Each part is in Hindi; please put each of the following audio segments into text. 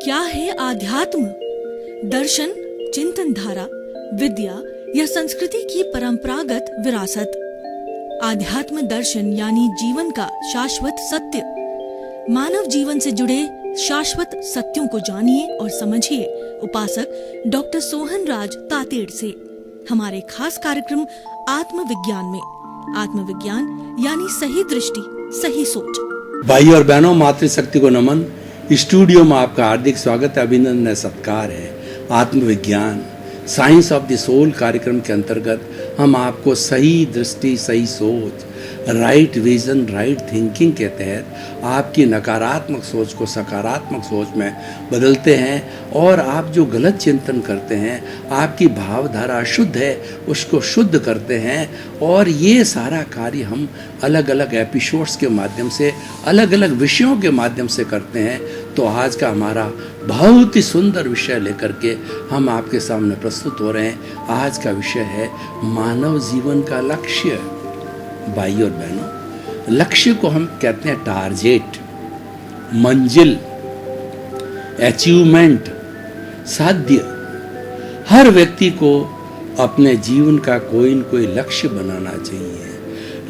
क्या है आध्यात्म? दर्शन, चिंतन धारा, विद्या या संस्कृति की परंपरागत विरासत। आध्यात्म दर्शन यानी जीवन का शाश्वत सत्य। मानव जीवन से जुड़े शाश्वत सत्यों को जानिए और समझिए उपासक डॉक्टर सोहन राज तातेड़ से हमारे खास कार्यक्रम आत्मविज्ञान में। आत्मविज्ञान यानी सही दृष्टि, सही सोच। भाई और बहनों, मातृशक्ति को नमन। स्टूडियो में आपका हार्दिक स्वागत है, अभिनंदन, सत्कार है। आत्मविज्ञान, साइंस ऑफ द सोल कार्यक्रम के अंतर्गत हम आपको सही दृष्टि, सही सोच, राइट विजन, राइट थिंकिंग के तहत आपकी नकारात्मक सोच को सकारात्मक सोच में बदलते हैं और आप जो गलत चिंतन करते हैं, आपकी भावधारा अशुद्ध है, उसको शुद्ध करते हैं। और ये सारा कार्य हम अलग अलग एपिसोड्स के माध्यम से, अलग अलग विषयों के माध्यम से करते हैं। तो आज का हमारा बहुत ही सुंदर विषय लेकर के हम आपके सामने प्रस्तुत हो रहे हैं। आज का विषय है मानव जीवन का लक्ष्य। भाई और बहनों, लक्ष्य को हम कहते हैं टारगेट, मंजिल, अचीवमेंट, साध्य। हर व्यक्ति को अपने जीवन का कोई न कोई लक्ष्य बनाना चाहिए।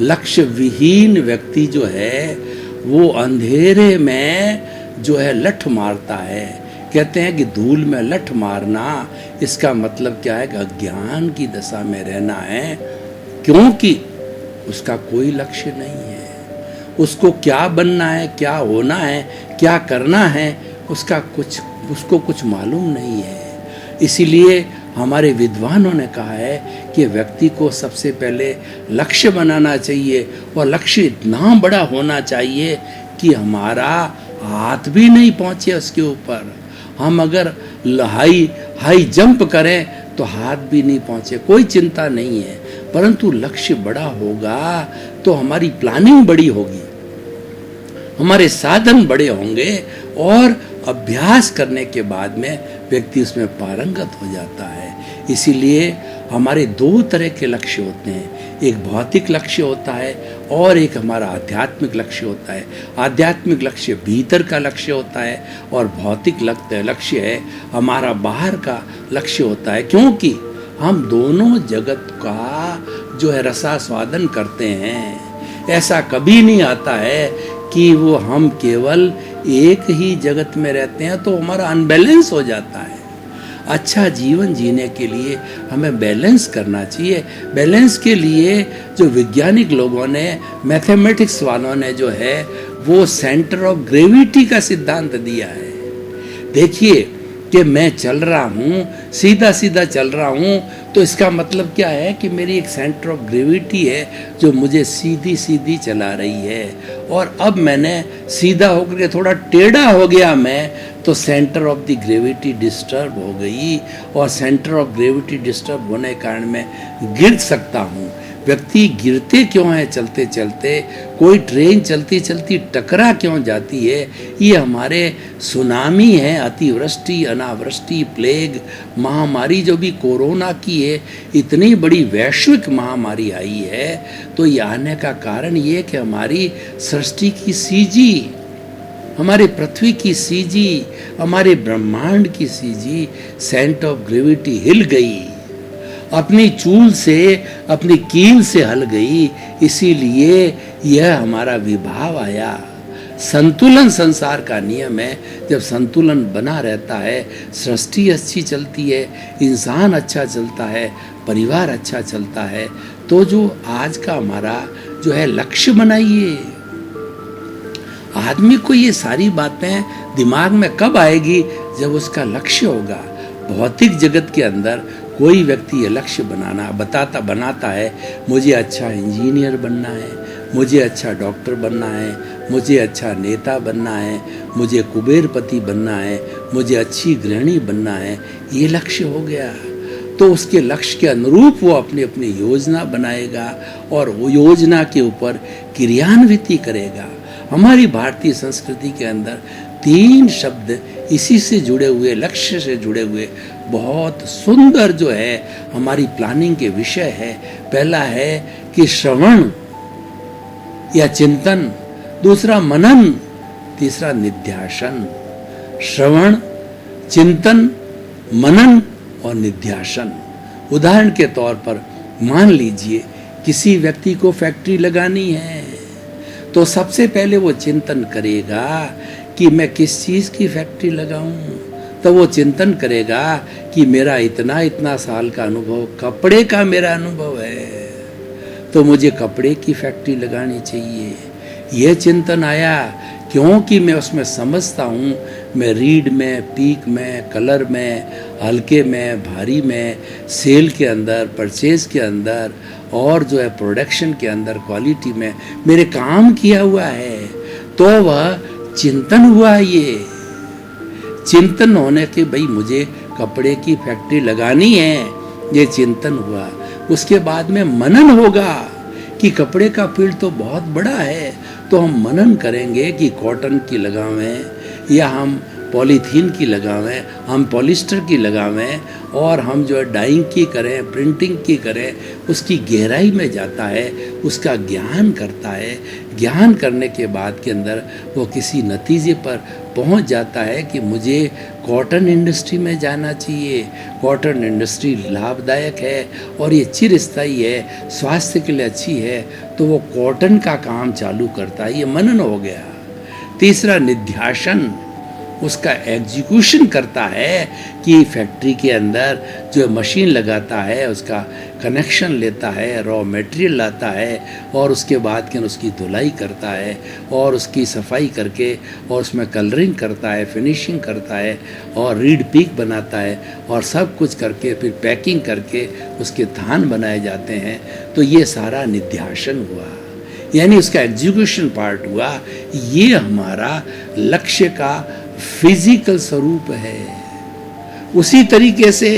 लक्ष्य विहीन व्यक्ति जो है वो अंधेरे में जो है लठ मारता है। कहते हैं कि धूल में लठ मारना, इसका मतलब क्या है कि अज्ञान की दशा में रहना है, क्योंकि उसका कोई लक्ष्य नहीं है। उसको क्या बनना है, क्या होना है, क्या करना है, उसको कुछ मालूम नहीं है। इसीलिए हमारे विद्वानों ने कहा है कि व्यक्ति को सबसे पहले लक्ष्य बनाना चाहिए और लक्ष्य इतना बड़ा होना चाहिए कि हमारा हाथ भी नहीं पहुंचे उसके ऊपर। हम अगर हाई जंप करें तो हाथ भी नहीं पहुंचे, कोई चिंता नहीं है। परंतु लक्ष्य बड़ा होगा तो हमारी प्लानिंग बड़ी होगी, हमारे साधन बड़े होंगे और अभ्यास करने के बाद में व्यक्ति उसमें पारंगत हो जाता है। इसीलिए हमारे दो तरह के लक्ष्य होते हैं। एक भौतिक लक्ष्य होता है और एक हमारा आध्यात्मिक लक्ष्य होता है। आध्यात्मिक लक्ष्य भीतर का लक्ष्य होता है और भौतिक लक्ष्य है हमारा बाहर का लक्ष्य होता है, क्योंकि हम दोनों जगत का जो है रसास्वादन करते हैं। ऐसा कभी नहीं आता है कि वो हम केवल एक ही जगत में रहते हैं तो हमारा अनबैलेंस हो जाता है। अच्छा जीवन जीने के लिए हमें बैलेंस करना चाहिए। बैलेंस के लिए जो वैज्ञानिक लोगों ने, मैथमेटिक्स वालों ने जो है वो सेंटर ऑफ ग्रेविटी का सिद्धांत दिया है। देखिए कि मैं चल रहा हूँ, सीधा सीधा चल रहा हूँ, तो इसका मतलब क्या है कि मेरी एक सेंटर ऑफ ग्रेविटी है जो मुझे सीधी सीधी चला रही है। और अब मैंने सीधा होकर के थोड़ा टेढ़ा हो गया मैं, तो centre of the gravity disturb हो गई और सेंटर ऑफ ग्रेविटी डिस्टर्ब होने के कारण मैं गिर सकता हूँ। व्यक्ति गिरते क्यों हैं चलते चलते? कोई ट्रेन चलती चलती टकरा क्यों जाती है? ये हमारे सुनामी है, अतिवृष्टि, अनावृष्टि, प्लेग, महामारी जो भी कोरोना की है, इतनी बड़ी वैश्विक महामारी आई है। तो ये आने का कारण ये कि हमारी सृष्टि की सीजी, हमारे पृथ्वी की सीजी, हमारे ब्रह्मांड की सीजी, सेंटर ऑफ ग्रेविटी हिल गई, अपनी चूल से, अपनी कील से हल गई। इसीलिए यह हमारा विभाव आया। संतुलन संसार का नियम है। जब संतुलन बना रहता है, सृष्टि अच्छी चलती है, इंसान अच्छा चलता है, परिवार अच्छा चलता है। तो जो आज का हमारा जो है लक्ष्य बनाइए। आदमी को ये सारी बातें दिमाग में कब आएगी? जब उसका लक्ष्य होगा। भौतिक जगत के अंदर कोई व्यक्ति ये लक्ष्य बनाता है, मुझे अच्छा इंजीनियर बनना है, मुझे अच्छा डॉक्टर बनना है, मुझे अच्छा नेता बनना है, मुझे कुबेरपति बनना है, मुझे अच्छी गृहिणी बनना है। ये लक्ष्य हो गया तो उसके लक्ष्य के अनुरूप वो अपनी अपनी योजना बनाएगा और वो योजना के ऊपर क्रियान्विति करेगा। हमारी भारतीय संस्कृति के अंदर 3 शब्द इसी से जुड़े हुए, लक्ष्य से जुड़े हुए बहुत सुंदर जो है हमारी प्लानिंग के विषय है। पहला है कि श्रवण या चिंतन, दूसरा मनन, तीसरा निध्यासन। श्रवण चिंतन, मनन और निध्यासन। उदाहरण के तौर पर मान लीजिए किसी व्यक्ति को फैक्ट्री लगानी है, तो सबसे पहले वो चिंतन करेगा कि मैं किस चीज़ की फैक्ट्री लगाऊं। तो वो चिंतन करेगा कि मेरा इतना इतना साल का अनुभव कपड़े का मेरा अनुभव है, तो मुझे कपड़े की फैक्ट्री लगानी चाहिए। यह चिंतन आया क्योंकि मैं उसमें समझता हूँ, मैं रीड में, पीक में, कलर में, हल्के में, भारी में, सेल के अंदर, परचेज के अंदर और जो है प्रोडक्शन के अंदर, क्वालिटी में मेरे काम किया हुआ है। तो वह चिंतन हुआ। ये चिंतन होने के भाई मुझे कपड़े की फैक्ट्री लगानी है, ये चिंतन हुआ। उसके बाद में मनन होगा कि कपड़े का फील्ड तो बहुत बड़ा है, तो हम मनन करेंगे कि कॉटन की लगावें या हम पॉलीथीन की लगावें, हम पॉलिस्टर की लगावें, और हम जो है डाइंग की करें, प्रिंटिंग की करें। उसकी गहराई में जाता है, उसका ज्ञान करता है। ज्ञान करने के बाद के अंदर वो किसी नतीजे पर पहुंच जाता है कि मुझे कॉटन इंडस्ट्री में जाना चाहिए। कॉटन इंडस्ट्री लाभदायक है और ये चिरस्थायी है, स्वास्थ्य के लिए अच्छी है, तो वो कॉटन का काम चालू करता है। ये मनन हो गया। तीसरा निध्यासन, उसका एग्जीक्यूशन करता है कि फैक्ट्री के अंदर जो मशीन लगाता है उसका कनेक्शन लेता है, रॉ मटेरियल लाता है, और उसके बाद के उसकी धुलाई करता है और उसकी सफाई करके और उसमें कलरिंग करता है, फिनिशिंग करता है और रीड पीक बनाता है, और सब कुछ करके फिर पैकिंग करके उसके थान बनाए जाते हैं। तो ये सारा निध्यासन हुआ, यानी उसका एग्जीक्यूशन पार्ट हुआ। ये हमारा लक्ष्य का फिजिकल स्वरूप है। उसी तरीके से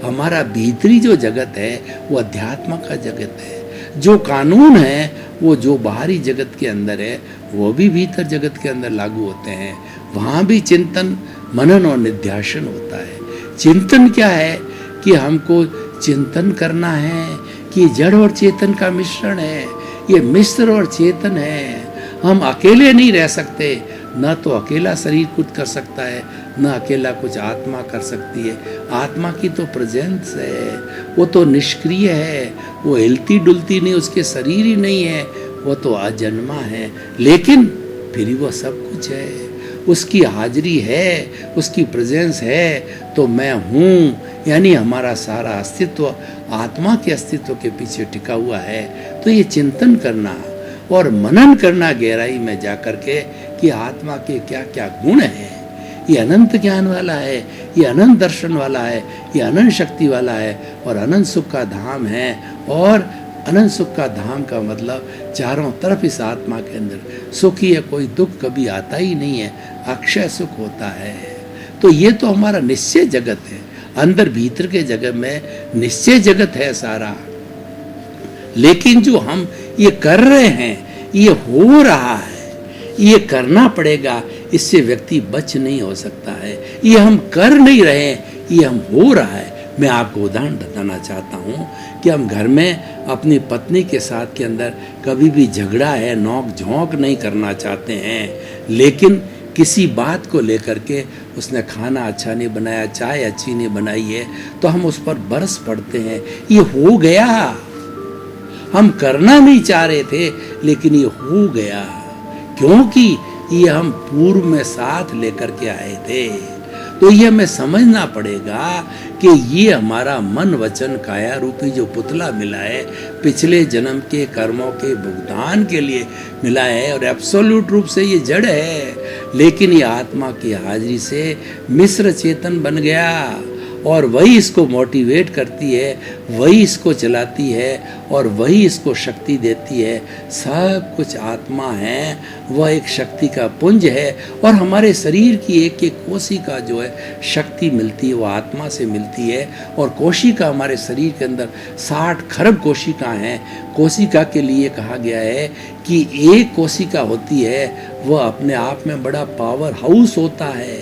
हमारा भीतरी जो जगत है वो अध्यात्म का जगत है। जो कानून है वो जो बाहरी जगत के अंदर है वो भी भीतर जगत के अंदर लागू होते हैं। वहाँ भी चिंतन, मनन और निध्यासन होता है। चिंतन क्या है कि हमको चिंतन करना है कि जड़ और चेतन का मिश्रण है, ये मिश्र और चेतन है। हम अकेले नहीं रह सकते, न तो अकेला शरीर कुछ कर सकता है, न अकेला कुछ आत्मा कर सकती है। आत्मा की तो प्रेजेंस है, वो तो निष्क्रिय है, वो हिलती डुलती नहीं, उसके शरीर ही नहीं है, वो तो अजन्मा है, लेकिन फिर वो सब कुछ है। उसकी हाजिरी है, उसकी प्रेजेंस है, तो मैं हूँ, यानी हमारा सारा अस्तित्व आत्मा के अस्तित्व के पीछे टिका हुआ है। तो ये चिंतन करना और मनन करना गहराई में जा कर के कि आत्मा के क्या क्या गुण हैं। ये अनंत ज्ञान वाला है, ये अनंत दर्शन वाला है, ये अनंत शक्ति वाला है और अनंत सुख का धाम है। और अनंत सुख का धाम का मतलब चारों तरफ इस आत्मा के अंदर सुख ही है, कोई दुख कभी आता ही नहीं है, अक्षय सुख होता है। तो ये तो हमारा निश्चय जगत है, अंदर भीतर के जगत में निश्चय जगत है सारा। लेकिन जो हम ये कर रहे हैं, ये हो रहा है, ये करना पड़ेगा, इससे व्यक्ति बच नहीं हो सकता है। ये हम कर नहीं रहे हैं, ये हम हो रहा है। मैं आपको उदाहरण बताना चाहता हूँ कि हम घर में अपनी पत्नी के साथ के अंदर कभी भी झगड़ा है, नोक झोंक नहीं करना चाहते हैं, लेकिन किसी बात को लेकर के उसने खाना अच्छा नहीं बनाया, चाय अच्छी नहीं बनाई है, तो हम उस पर बरस पड़ते हैं। ये हो गया, हम करना नहीं चाह रहे थे लेकिन ये हो गया, क्योंकि ये हम पूर्व में साथ लेकर के आए थे। तो ये हमें समझना पड़ेगा कि ये हमारा मन वचन काया रूपी जो पुतला मिला है, पिछले जन्म के कर्मों के भुगतान के लिए मिला है, और एब्सोल्यूट रूप से ये जड़ है, लेकिन ये आत्मा की हाजिरी से मिश्र चेतन बन गया, और वही इसको मोटिवेट करती है, वही इसको चलाती है और वही इसको शक्ति देती है। सब कुछ आत्मा है, वह एक शक्ति का पुंज है, और हमारे शरीर की एक एक कोशिका जो है शक्ति मिलती है वो आत्मा से मिलती है। और कोशिका हमारे शरीर के अंदर 60 खरब कोशिका हैं। कोशिका के लिए कहा गया है कि एक कोशिका होती है वह अपने आप में बड़ा पावर हाउस होता है,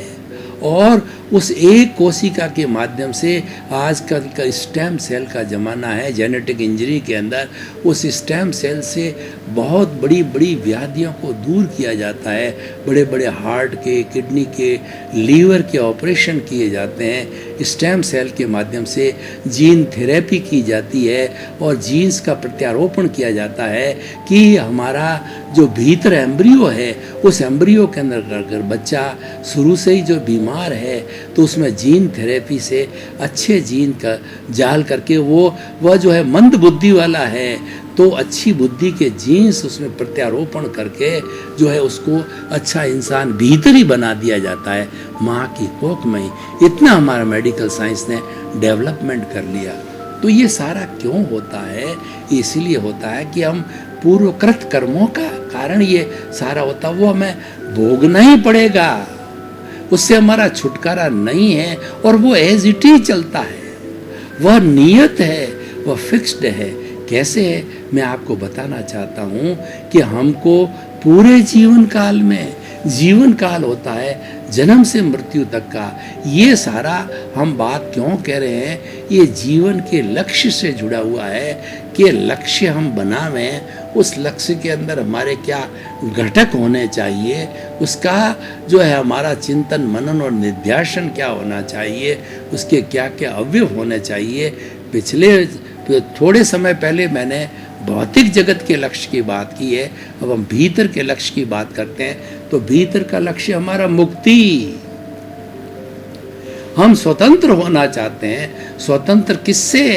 और उस एक कोशिका के माध्यम से, आजकल का स्टेम सेल का ज़माना है, जेनेटिक इंजरी के अंदर उस स्टेम सेल से बहुत बड़ी बड़ी व्याधियों को दूर किया जाता है। बड़े बड़े हार्ट के, किडनी के, लीवर के ऑपरेशन किए जाते हैं। स्टेम सेल के माध्यम से जीन थेरेपी की जाती है और जीन्स का प्रत्यारोपण किया जाता है कि हमारा जो भीतर एम्ब्रियो है, उस एम्ब्रियो के अंदर अगर बच्चा शुरू से ही जो बीमार है तो उसमें जीन थेरेपी से अच्छे जीन का जाल करके वह जो है मंद बुद्धि वाला है तो अच्छी बुद्धि के जीन्स उसमें प्रत्यारोपण करके जो है उसको अच्छा इंसान भीतर ही बना दिया जाता है, माँ की कोख में ही। इतना हमारा मेडिकल साइंस ने डेवलपमेंट कर लिया। तो ये सारा क्यों होता है? इसलिए होता है कि हम पूर्वकृत कर्मों का कारण ये सारा होता, वो हमें भोगना ही पड़ेगा, उससे हमारा छुटकारा नहीं है और वो एज इट इज चलता है। वह नियत है, वह फिक्स्ड है। कैसे है? मैं आपको बताना चाहता हूँ कि हमको पूरे जीवन काल में, जीवन काल होता है जन्म से मृत्यु तक का, ये सारा हम बात क्यों कह रहे हैं, ये जीवन के लक्ष्य से जुड़ा हुआ है कि लक्ष्य हम बनावें, उस लक्ष्य के अंदर हमारे क्या घटक होने चाहिए, उसका जो है हमारा चिंतन मनन और निध्यासन क्या होना चाहिए, उसके क्या क्या अवयव होने चाहिए। पिछले थोड़े समय पहले मैंने भौतिक जगत के लक्ष्य की बात की है, अब हम भीतर के लक्ष्य की बात करते हैं। तो भीतर का लक्ष्य हमारा मुक्ति। हम स्वतंत्र होना चाहते हैं। स्वतंत्र किससे?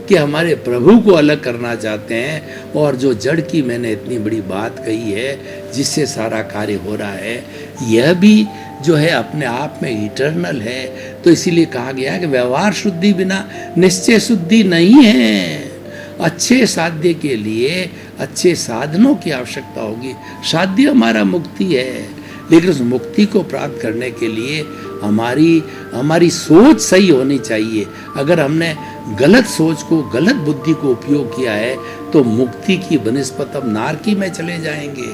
कि हमारे प्रभु को अलग करना चाहते हैं। और जो जड़ की मैंने इतनी बड़ी बात कही है जिससे सारा कार्य हो रहा है, यह भी जो है अपने आप में इटर्नल है। तो इसीलिए कहा गया है कि व्यवहार शुद्धि बिना निश्चय शुद्धि नहीं है। अच्छे साध्य के लिए अच्छे साधनों की आवश्यकता होगी। साध्य हमारा मुक्ति है, लेकिन उस मुक्ति को प्राप्त करने के लिए हमारी सोच सही होनी चाहिए। अगर हमने गलत सोच को, गलत बुद्धि को उपयोग किया है तो मुक्ति की बनिस्बत हम नारकी में चले जाएंगे।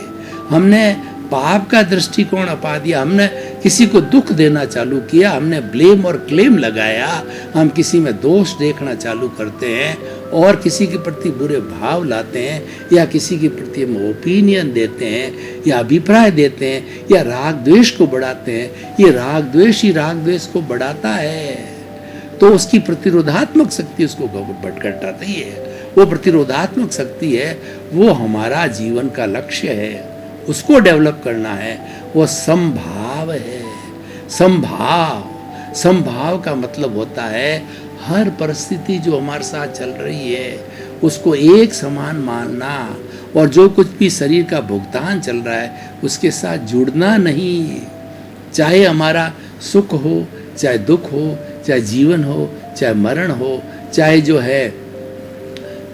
हमने पाप का दृष्टिकोण अपा दिया, हमने किसी को दुख देना चालू किया, हमने ब्लेम और क्लेम लगाया, हम किसी में दोष देखना चालू करते हैं और किसी के प्रति बुरे भाव लाते हैं या किसी के प्रति हम ओपिनियन देते हैं या अभिप्राय देते हैं या राग द्वेष को बढ़ाते हैं। ये राग द्वेष ही राग द्वेष को बढ़ाता है, तो उसकी प्रतिरोधात्मक शक्ति उसको भटकाती है। वो प्रतिरोधात्मक शक्ति है, वो हमारा जीवन का लक्ष्य है, उसको डेवलप करना है। वो संभाव है। संभाव का मतलब होता है हर परिस्थिति जो हमारे साथ चल रही है उसको एक समान मानना, और जो कुछ भी शरीर का भुगतान चल रहा है उसके साथ जुड़ना नहीं। चाहे हमारा सुख हो, चाहे दुख हो, चाहे जीवन हो, चाहे मरण हो, चाहे जो है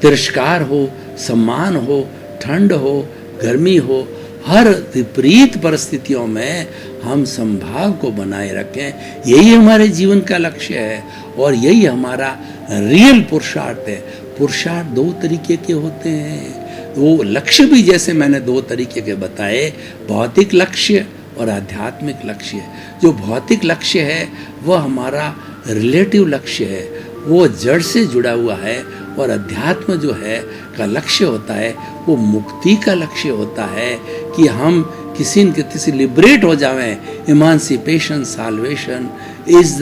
तिरस्कार हो, सम्मान हो, ठंड हो, गर्मी हो, हर विपरीत परिस्थितियों में हम संभाव को बनाए रखें। यही हमारे जीवन का लक्ष्य है और यही हमारा रियल पुरुषार्थ है। पुरुषार्थ दो तरीके के होते हैं। वो लक्ष्य भी जैसे मैंने दो तरीके के बताए, भौतिक लक्ष्य और आध्यात्मिक लक्ष्य। जो भौतिक लक्ष्य है वह हमारा रिलेटिव लक्ष्य है, वो जड़ से जुड़ा हुआ है, और अध्यात्म जो है का लक्ष्य होता है वो मुक्ति का लक्ष्य होता है कि हम किसी न किसी लिबरेट हो जावें। Emancipation, salvation is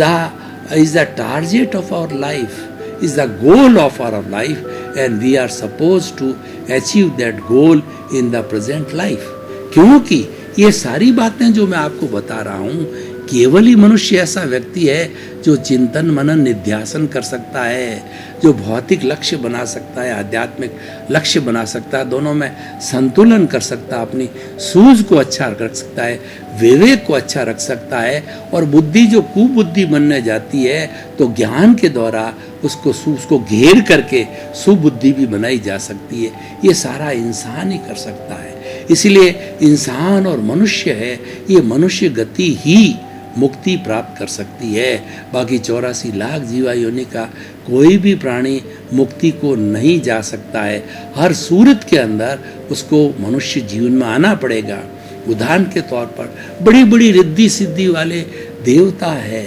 the target of our life, is the goal of our life, and we are supposed to achieve that goal in the present life। क्योंकि ये सारी बातें जो मैं आपको बता रहा हूँ, केवल ही मनुष्य ऐसा व्यक्ति है जो चिंतन मनन निध्यासन कर सकता है, जो भौतिक लक्ष्य बना सकता है, आध्यात्मिक लक्ष्य बना सकता है, दोनों में संतुलन कर सकता है, अपनी सूझ को अच्छा रख सकता है, विवेक को अच्छा रख सकता है। और बुद्धि जो कुबुद्धि बनने जाती है तो ज्ञान के द्वारा उसको घेर करके सुबुद्धि भी बनाई जा सकती है। ये सारा इंसान ही कर सकता है। इसलिए इंसान और मनुष्य है, ये मनुष्य गति ही मुक्ति प्राप्त कर सकती है। बाकी 84 लाख जीवा योनि का कोई भी प्राणी मुक्ति को नहीं जा सकता है। हर सूरत के अंदर उसको मनुष्य जीवन में आना पड़ेगा। उदाहरण के तौर पर बड़ी बड़ी रिद्धि सिद्धि वाले देवता है,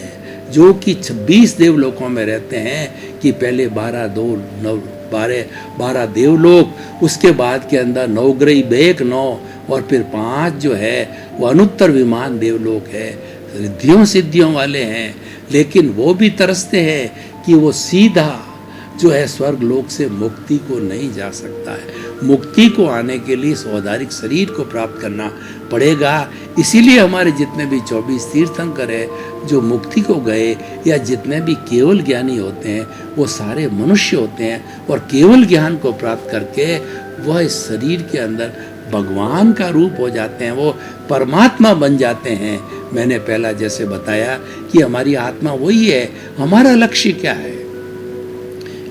जो कि 26 देवलोकों में रहते हैं कि पहले 12 देवलोक, उसके बाद के अंदर नवग्रही बेक 9 और फिर 5 जो है वो अनुत्तर विमान देवलोक है, रिद्धियों सिद्धियों वाले हैं, लेकिन वो भी तरसते हैं कि वो सीधा जो है स्वर्ग लोक से मुक्ति को नहीं जा सकता है। मुक्ति को आने के लिए इस औदारिक शरीर को प्राप्त करना पड़ेगा। इसीलिए हमारे जितने भी 24 तीर्थंकर है जो मुक्ति को गए, या जितने भी केवल ज्ञानी होते हैं, वो सारे मनुष्य होते हैं और केवल ज्ञान को प्राप्त करके वह इस शरीर के अंदर भगवान का रूप हो जाते हैं, वो परमात्मा बन जाते हैं। मैंने पहला जैसे बताया कि हमारी आत्मा वही है। हमारा लक्ष्य क्या है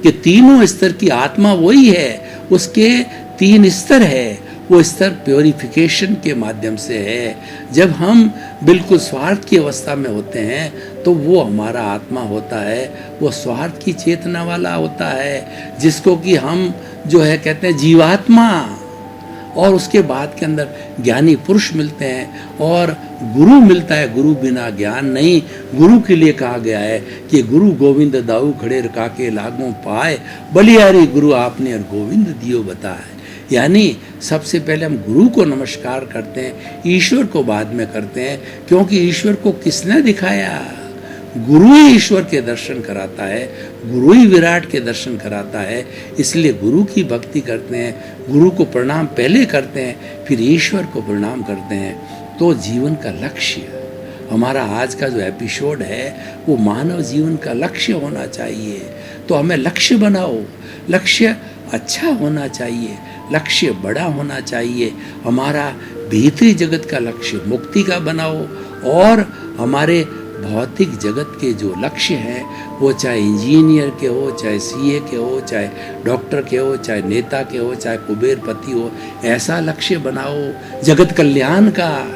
कि तीनों स्तर की आत्मा वही है, उसके 3 स्तर है। वो स्तर प्योरिफिकेशन के माध्यम से है। जब हम बिल्कुल स्वार्थ की अवस्था में होते हैं तो वो हमारा आत्मा होता है, वो स्वार्थ की चेतना वाला होता है, जिसको कि हम जो है कहते हैं जीवात्मा। और उसके बाद के अंदर ज्ञानी पुरुष मिलते हैं और गुरु मिलता है। गुरु बिना ज्ञान नहीं। गुरु के लिए कहा गया है कि गुरु गोविंद दाऊ खड़े रखा के लागों पाए, बलिहारी गुरु आपने और गोविंद दियो बताए। यानी सबसे पहले हम गुरु को नमस्कार करते हैं, ईश्वर को बाद में करते हैं, क्योंकि ईश्वर को किसने दिखाया? गुरु ही ईश्वर के दर्शन कराता है, गुरु ही विराट के दर्शन कराता है। इसलिए गुरु की भक्ति करते हैं, गुरु को प्रणाम पहले करते हैं, फिर ईश्वर को प्रणाम करते हैं। तो जीवन का लक्ष्य, हमारा आज का जो एपिसोड है वो मानव जीवन का लक्ष्य होना चाहिए। तो हमें लक्ष्य बनाओ, लक्ष्य अच्छा होना चाहिए, लक्ष्य बड़ा होना चाहिए। हमारा भीतरी जगत का लक्ष्य मुक्ति का बनाओ, और हमारे भौतिक जगत के जो लक्ष्य हैं वो चाहे इंजीनियर के हो, चाहे सीए के हो, चाहे डॉक्टर के हो, चाहे नेता के हो, चाहे कुबेरपति हो, ऐसा लक्ष्य बनाओ जगत कल्याण का,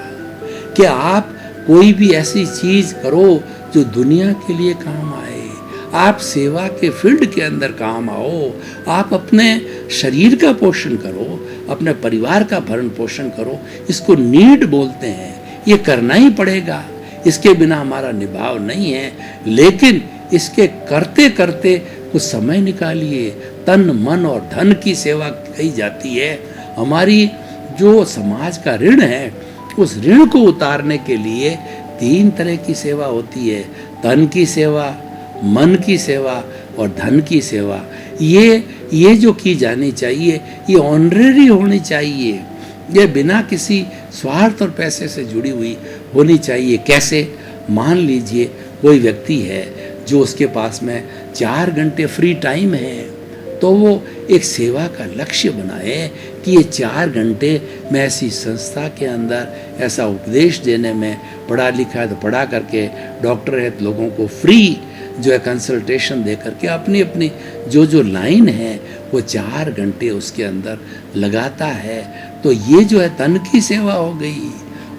कि आप कोई भी ऐसी चीज करो जो दुनिया के लिए काम आए। आप सेवा के फील्ड के अंदर काम आओ। आप अपने शरीर का पोषण करो, अपने परिवार का भरण पोषण करो। इसको नीड बोलते हैं, ये करना ही पड़ेगा, इसके बिना हमारा निभाव नहीं है। लेकिन इसके करते करते कुछ समय निकालिए। तन मन और धन की सेवा की जाती है। हमारी जो समाज का ऋण है, उस ऋण को उतारने के लिए 3 तरह की सेवा होती है। तन की सेवा, मन की सेवा और धन की सेवा। ये जो की जानी चाहिए, ये ऑनरेरी होनी चाहिए। ये बिना किसी स्वार्थ और पैसे से जुड़ी हुई होनी चाहिए। कैसे? मान लीजिए कोई व्यक्ति है जो उसके पास में 4 घंटे फ्री टाइम है, तो वो एक सेवा का लक्ष्य बनाए कि ये 4 घंटे मैं ऐसी संस्था के अंदर ऐसा उपदेश देने में, पढ़ा लिखा है तो पढ़ा करके, डॉक्टर है तो लोगों को फ्री जो है कंसल्टेशन दे करके अपनी अपनी जो लाइन है वो 4 घंटे उसके अंदर लगाता है। तो ये जो है तन की सेवा हो गई।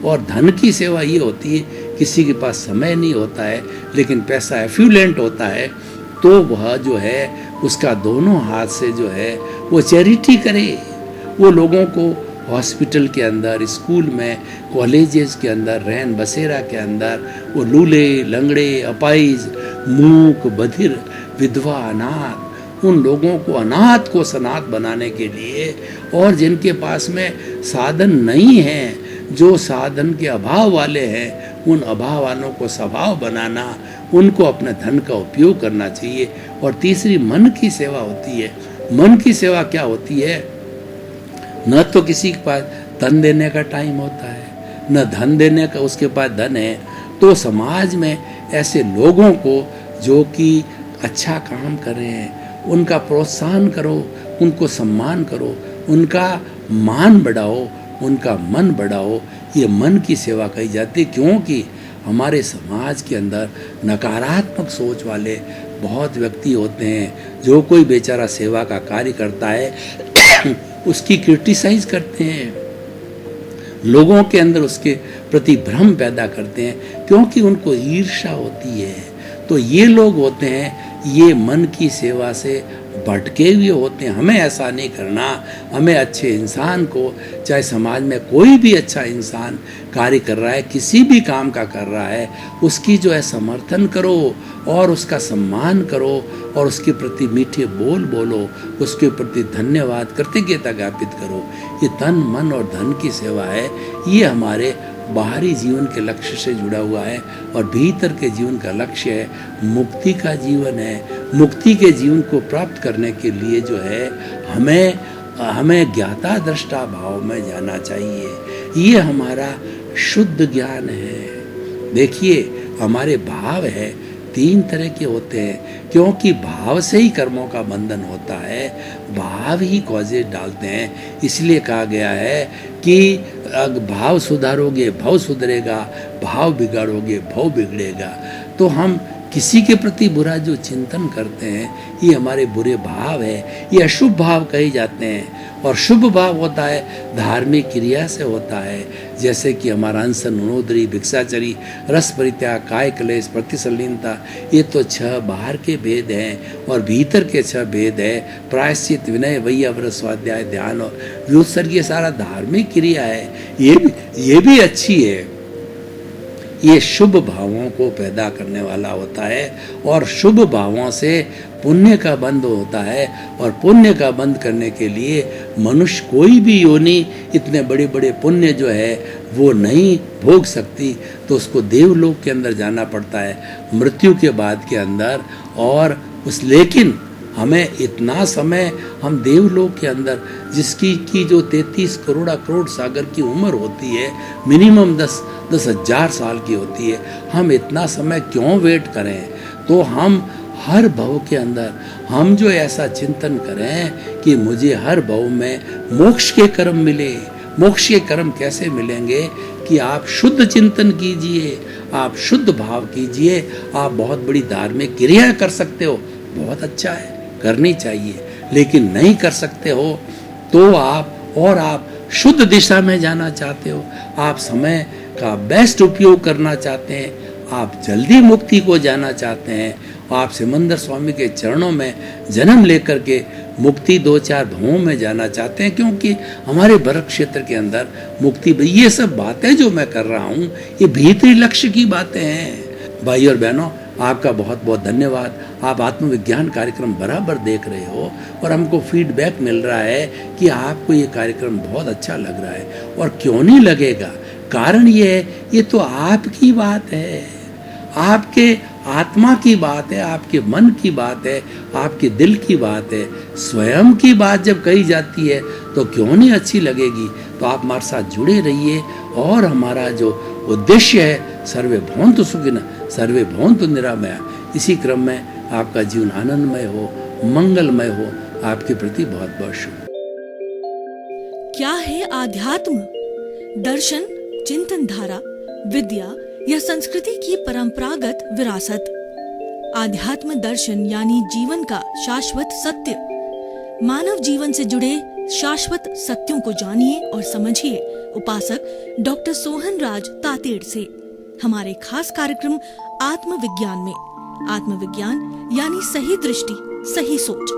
और धन की सेवा ये होती है, किसी के पास समय नहीं होता है लेकिन पैसा एफ्लुएंट होता है, तो वह जो है उसका दोनों हाथ से जो है वो चैरिटी करे। वो लोगों को हॉस्पिटल के अंदर, स्कूल में, कॉलेजेस के अंदर, रहन बसेरा के अंदर, वो लूले लंगड़े, अपाइज, मूक, बधिर, विधवा, अनाथ, उन लोगों को, अनाथ को सनाथ बनाने के लिए, और जिनके पास में साधन नहीं है, जो साधन के अभाव वाले हैं, उन अभाव वालों को स्वभाव बनाना, उनको अपने धन का उपयोग करना चाहिए। और तीसरी मन की सेवा होती है। मन की सेवा क्या होती है? न तो किसी के पास धन देने का टाइम होता है, न धन देने का उसके पास धन है, तो समाज में ऐसे लोगों को जो कि अच्छा काम कर रहे हैं उनका प्रोत्साहन करो, उनको सम्मान करो, उनका मान बढ़ाओ, उनका मन बढ़ाओ। ये मन की सेवा कही जाती है, क्योंकि हमारे समाज के अंदर नकारात्मक सोच वाले बहुत व्यक्ति होते हैं। जो कोई बेचारा सेवा का कार्य करता है उसकी क्रिटिसाइज करते हैं, लोगों के अंदर उसके प्रति भ्रम पैदा करते हैं, क्योंकि उनको ईर्ष्या होती है। तो ये लोग होते हैं, ये मन की सेवा से भटके हुए होते हैं। हमें ऐसा नहीं करना। हमें अच्छे इंसान को, चाहे समाज में कोई भी अच्छा इंसान कार्य कर रहा है, किसी भी काम का कर रहा है, उसकी जो है समर्थन करो और उसका सम्मान करो और उसके प्रति मीठे बोल बोलो, उसके प्रति धन्यवाद कृतज्ञता ज्ञापित करो। ये तन मन और धन की सेवा है। ये हमारे बाहरी जीवन के लक्ष्य से जुड़ा हुआ है और भीतर के जीवन का लक्ष्य है मुक्ति का जीवन है। मुक्ति के जीवन को प्राप्त करने के लिए जो है हमें ज्ञाता दृष्टा भाव में जाना चाहिए। ये हमारा शुद्ध ज्ञान है। देखिए, हमारे भाव है 3 तरह के होते हैं, क्योंकि भाव से ही कर्मों का बंधन होता है। भाव ही कॉजेज डालते हैं। इसलिए कहा गया है कि भाव सुधारोगे भव सुधरेगा, भाव बिगाड़ोगे भव बिगड़ेगा। तो हम किसी के प्रति बुरा जो चिंतन करते हैं, ये हमारे बुरे भाव है। ये अशुभ भाव कहे जाते हैं। और शुभ भाव होता है धार्मिक क्रिया से होता है, जैसे कि हमारा अनशन, उनोदरी, भिक्षाचरी, रस परित्याग, काय क्लेश, प्रतिसलीनता। ये तो 6 बाहर के भेद हैं और भीतर के 6 भेद है। प्रायश्चित, विनय, वैयाव्रत, स्वाध्याय, ध्यान और व्युत्सर्ग, ये सारा धार्मिक क्रिया है। ये भी अच्छी है। ये शुभ भावों को पैदा करने वाला होता है और शुभ भावों से पुण्य का बंध होता है। और पुण्य का बंध करने के लिए मनुष्य कोई भी योनि इतने बड़े बड़े पुण्य जो है वो नहीं भोग सकती, तो उसको देवलोक के अंदर जाना पड़ता है मृत्यु के बाद के अंदर। और लेकिन हमें इतना समय हम देवलोक के अंदर, जिसकी की जो 33 करोड़ सागर की उम्र होती है, मिनिमम 10,000 साल की होती है, हम इतना समय क्यों वेट करें? तो हम हर भव के अंदर हम जो ऐसा चिंतन करें कि मुझे हर भव में मोक्ष के कर्म मिले। मोक्ष के कर्म कैसे मिलेंगे? कि आप शुद्ध चिंतन कीजिए, आप शुद्ध भाव कीजिए। आप बहुत बड़ी धार्मिक क्रिया कर सकते हो, बहुत अच्छा है, करनी चाहिए। लेकिन नहीं कर सकते हो तो आप शुद्ध दिशा में जाना चाहते हो, आप समय का बेस्ट उपयोग करना चाहते हैं, आप जल्दी मुक्ति को जाना चाहते हैं, आप सिमंदर स्वामी के चरणों में जन्म लेकर के मुक्ति 2-4 भवों में जाना चाहते हैं, क्योंकि हमारे भरत क्षेत्र के अंदर मुक्ति, ये सब बातें जो मैं कर रहा हूँ ये भीतरी लक्ष्य की बातें हैं। भाई और बहनों, आपका बहुत बहुत धन्यवाद। आप आत्मविज्ञान कार्यक्रम बराबर देख रहे हो और हमको फीडबैक मिल रहा है कि आपको ये कार्यक्रम बहुत अच्छा लग रहा है। और क्यों नहीं लगेगा? कारण ये है, ये तो आपकी बात है, आपके आत्मा की बात है, आपके मन की बात है, आपके दिल की बात है। स्वयं की बात जब कही जाती है तो क्यों नहीं अच्छी लगेगी? तो आप हमारे साथ जुड़े रहिए और हमारा जो उद्देश्य है सर्वे भवन्तु सुखिनः सर्वे भवन्तु निरामया, इसी क्रम में आपका जीवन आनंदमय हो, मंगलमय हो। आपके प्रति बहुत बहुत शुभ। क्या है आध्यात्म? दर्शन, चिंतन धारा, विद्या या संस्कृति की परंपरागत विरासत। आध्यात्म दर्शन यानी जीवन का शाश्वत सत्य। मानव जीवन से जुड़े शाश्वत सत्यों को जानिए और समझिए उपासक डॉक्टर सोहन राज तातेड़ से हमारे खास कार्यक्रम आत्मविज्ञान में। आत्मविज्ञान यानी सही दृष्टि, सही सोच।